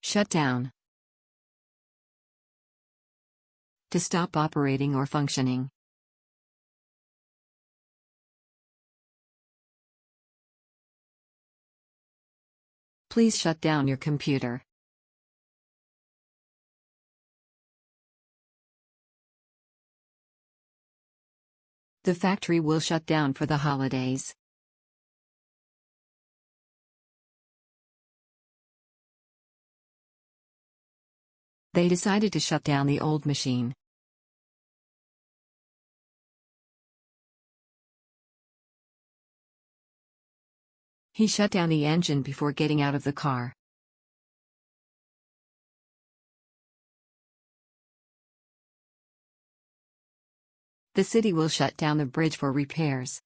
Shut down. To stop operating or functioning. Please shut down your computer. The factory will shut down for the holidays. They decided to shut down the old machine. He shut down the engine before getting out of the car. The city will shut down the bridge for repairs.